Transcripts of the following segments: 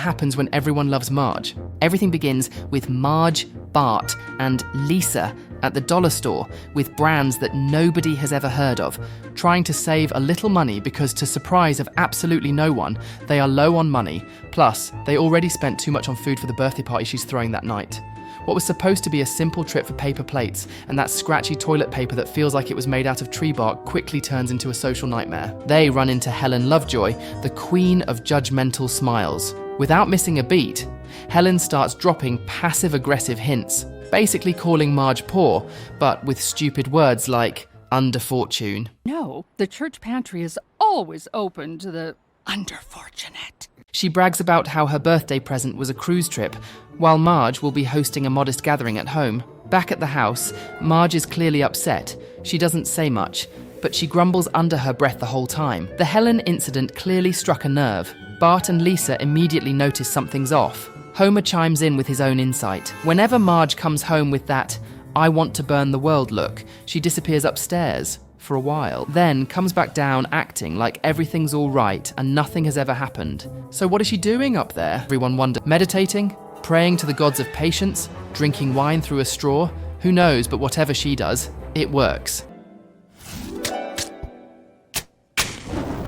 happens when everyone loves Marge? Everything begins with Marge, Bart, and Lisa at the dollar store with brands that nobody has ever heard of, trying to save a little money because, to surprise of absolutely no one, they are low on money. Plus, they already spent too much on food for the birthday party she's throwing that night. What was supposed to be a simple trip for paper plates and that scratchy toilet paper that feels like it was made out of tree bark quickly turns into a social nightmare. They run into Helen Lovejoy, the queen of judgmental smiles. Without missing a beat, Helen starts dropping passive-aggressive hints, basically calling Marge poor, but with stupid words like under fortune. No, the church pantry is always open to the underfortunate. She brags about how her birthday present was a cruise trip, while Marge will be hosting a modest gathering at home. Back at the house, Marge is clearly upset. She doesn't say much, but she grumbles under her breath the whole time. The Helen incident clearly struck a nerve. Bart and Lisa immediately notice something's off. Homer chimes in with his own insight. Whenever Marge comes home with that "I want to burn the world" look, she disappears upstairs for a while, then comes back down acting like everything's all right and nothing has ever happened. So what is she doing up there? Everyone wonders. Meditating? Praying to the gods of patience? Drinking wine through a straw? Who knows, but whatever she does, it works.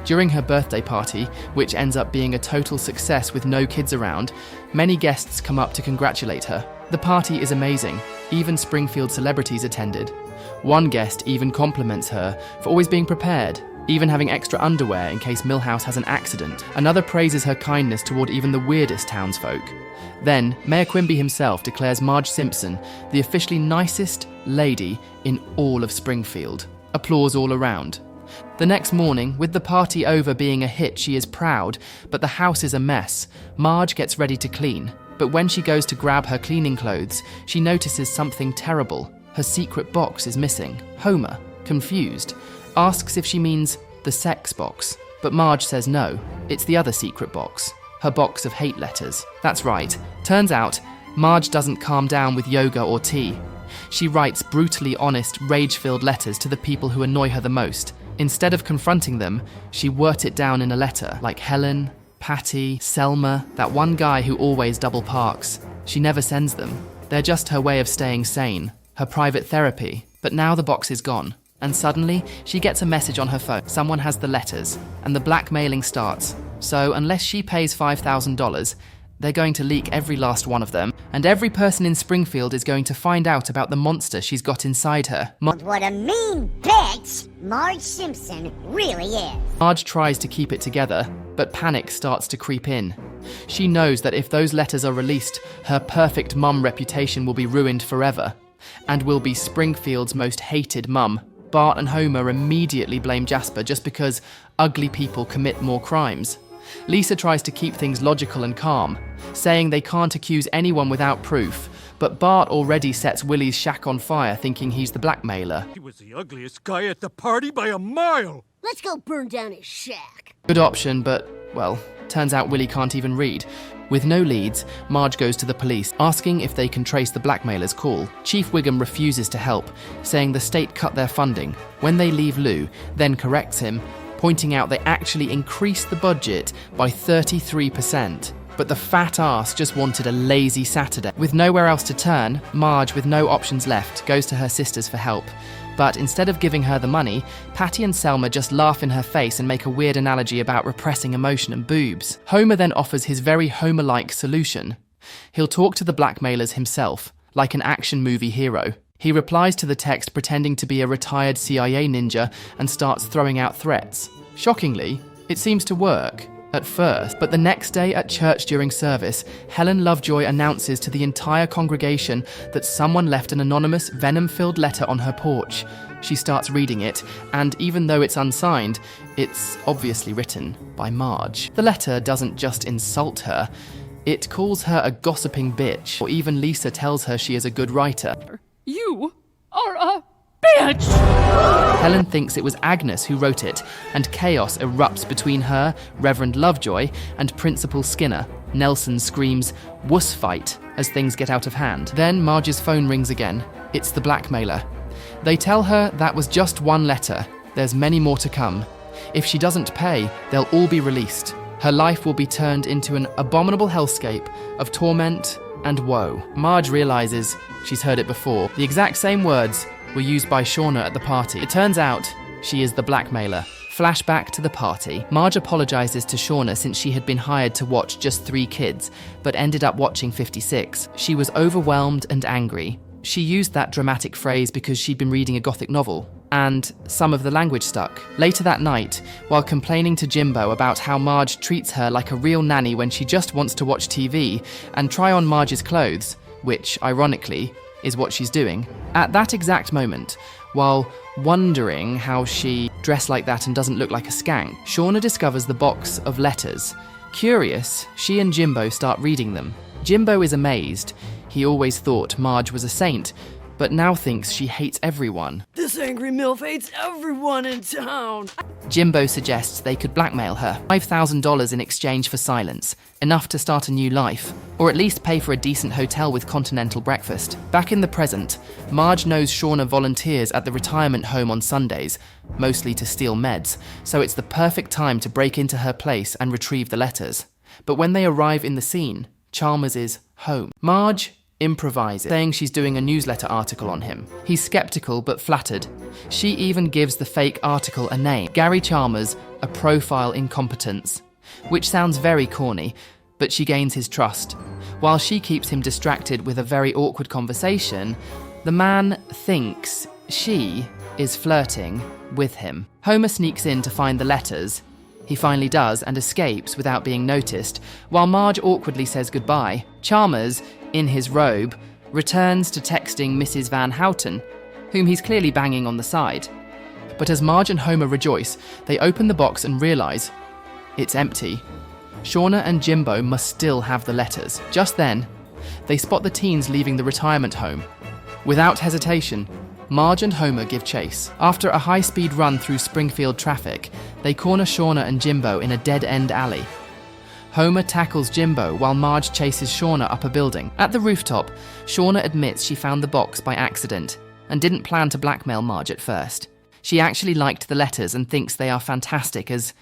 During her birthday party, which ends up being a total success with no kids around, many guests come up to congratulate her. The party is amazing. Even Springfield celebrities attended. One guest even compliments her for always being prepared, even having extra underwear in case Milhouse has an accident. Another praises her kindness toward even the weirdest townsfolk. Then, Mayor Quimby himself declares Marge Simpson the officially nicest lady in all of Springfield. Applause all around. The next morning, with the party over being a hit, she is proud, but the house is a mess. Marge gets ready to clean, but when she goes to grab her cleaning clothes, she notices something terrible. Her secret box is missing. Homer, confused, asks if she means the sex box, but Marge says no, it's the other secret box, her box of hate letters. That's right, turns out Marge doesn't calm down with yoga or tea. She writes brutally honest, rage-filled letters to the people who annoy her the most. Instead of confronting them, she words it down in a letter, like Helen, Patty, Selma, that one guy who always double parks. She never sends them. They're just her way of staying sane, her private therapy. But now the box is gone, and suddenly she gets a message on her phone. Someone has the letters, and the blackmailing starts. So unless she pays $5,000, they're going to leak every last one of them, and every person in Springfield is going to find out about the monster she's got inside her. What a mean bitch Marge Simpson really is. Marge tries to keep it together, but panic starts to creep in. She knows that if those letters are released, her perfect mum reputation will be ruined forever, and will be Springfield's most hated mum. Bart and Homer immediately blame Jasper just because ugly people commit more crimes. Lisa tries to keep things logical and calm, saying they can't accuse anyone without proof, but Bart already sets Willie's shack on fire thinking he's the blackmailer. He was the ugliest guy at the party by a mile! Let's go burn down his shack. Good option, but, well, turns out Willie can't even read. With no leads, Marge goes to the police, asking if they can trace the blackmailer's call. Chief Wiggum refuses to help, saying the state cut their funding. When they leave Lou, then corrects him, pointing out they actually increased the budget by 33%. But the fat ass just wanted a lazy Saturday. With nowhere else to turn, Marge, with no options left, goes to her sisters for help. But instead of giving her the money, Patty and Selma just laugh in her face and make a weird analogy about repressing emotion and boobs. Homer then offers his very Homer-like solution. He'll talk to the blackmailers himself, like an action movie hero. He replies to the text pretending to be a retired CIA ninja and starts throwing out threats. Shockingly, it seems to work. At first, but the next day at church during service, Helen Lovejoy announces to the entire congregation that someone left an anonymous, venom-filled letter on her porch. She starts reading it, and even though it's unsigned, it's obviously written by Marge. The letter doesn't just insult her, it calls her a gossiping bitch, or even Lisa tells her she is a good writer. You are a bitch! Helen thinks it was Agnes who wrote it, and chaos erupts between her, Reverend Lovejoy, and Principal Skinner. Nelson screams, "Wuss fight," as things get out of hand. Then Marge's phone rings again. It's the blackmailer. They tell her that was just one letter. There's many more to come. If she doesn't pay, they'll all be released. Her life will be turned into an abominable hellscape of torment and woe. Marge realizes she's heard it before. The exact same words were used by Shauna at the party. It turns out she is the blackmailer. Flashback to the party. Marge apologizes to Shauna since she had been hired to watch just 3 kids, but ended up watching 56. She was overwhelmed and angry. She used that dramatic phrase because she'd been reading a gothic novel, and some of the language stuck. Later that night, while complaining to Jimbo about how Marge treats her like a real nanny when she just wants to watch TV and try on Marge's clothes, which, ironically, is what she's doing, at that exact moment, while wondering how she dressed like that and doesn't look like a skank, Shauna discovers the box of letters. Curious, she and Jimbo start reading them. Jimbo is amazed. He always thought Marge was a saint, but now thinks she hates everyone. This angry MILF hates everyone in town. Jimbo suggests they could blackmail her. $5,000 in exchange for silence, enough to start a new life, or at least pay for a decent hotel with continental breakfast. Back in the present, Marge knows Shauna volunteers at the retirement home on Sundays, mostly to steal meds, so it's the perfect time to break into her place and retrieve the letters. But when they arrive in the scene, Chalmers is home. Marge improvises, saying she's doing a newsletter article on him. He's skeptical but flattered. She even gives the fake article a name, Gary Chalmers, a profile in competence, which sounds very corny, but she gains his trust. While she keeps him distracted with a very awkward conversation, the man thinks she is flirting with him. Homer sneaks in to find the letters. He finally does and escapes without being noticed, while Marge awkwardly says goodbye. Chalmers, in his robe, returns to texting Mrs. Van Houten, whom he's clearly banging on the side. But as Marge and Homer rejoice, they open the box and realize it's empty. Shauna and Jimbo must still have the letters. Just then, they spot the teens leaving the retirement home. Without hesitation, Marge and Homer give chase. After a high-speed run through Springfield traffic, they corner Shauna and Jimbo in a dead-end alley. Homer tackles Jimbo while Marge chases Shauna up a building. At the rooftop, Shauna admits she found the box by accident and didn't plan to blackmail Marge at first. She actually liked the letters and thinks they are fantastic, as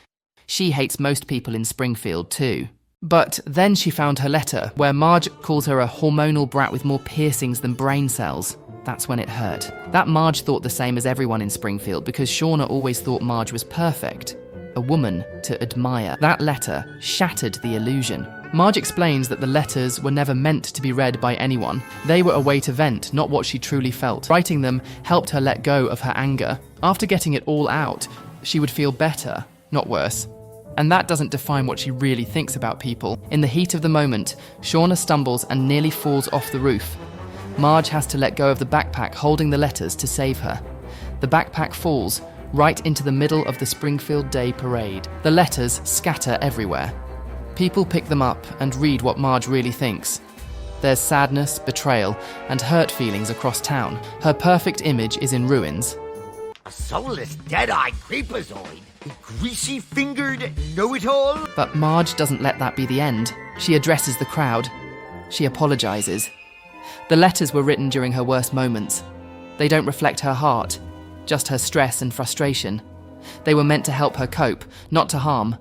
she hates most people in Springfield too. But then she found her letter, where Marge calls her a hormonal brat with more piercings than brain cells. That's when it hurt. That Marge thought the same as everyone in Springfield, because Shauna always thought Marge was perfect. A woman to admire. That letter shattered the illusion. Marge explains that the letters were never meant to be read by anyone. They were a way to vent, not what she truly felt. Writing them helped her let go of her anger. After getting it all out, she would feel better, not worse. And that doesn't define what she really thinks about people. In the heat of the moment, Shauna stumbles and nearly falls off the roof. Marge has to let go of the backpack holding the letters to save her. The backpack falls right into the middle of the Springfield Day Parade. The letters scatter everywhere. People pick them up and read what Marge really thinks. There's sadness, betrayal, and hurt feelings across town. Her perfect image is in ruins. A soulless, dead-eyed creepazoid. A greasy-fingered know-it-all. But Marge doesn't let that be the end. She addresses the crowd. She apologizes. The letters were written during her worst moments. They don't reflect her heart, just her stress and frustration. They were meant to help her cope, not to harm.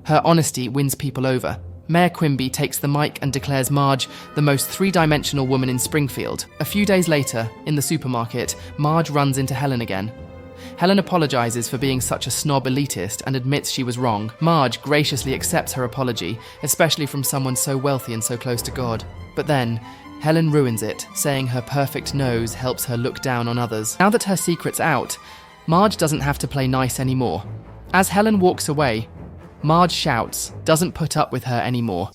Her honesty wins people over. Mayor Quimby takes the mic and declares Marge the most three-dimensional woman in Springfield. A few days later, in the supermarket, Marge runs into Helen again. Helen apologizes for being such a snob elitist and admits she was wrong. Marge graciously accepts her apology, especially from someone so wealthy and so close to God. But then, Helen ruins it, saying her perfect nose helps her look down on others. Now that her secret's out, Marge doesn't have to play nice anymore. As Helen walks away, Marge shouts, doesn't put up with her anymore.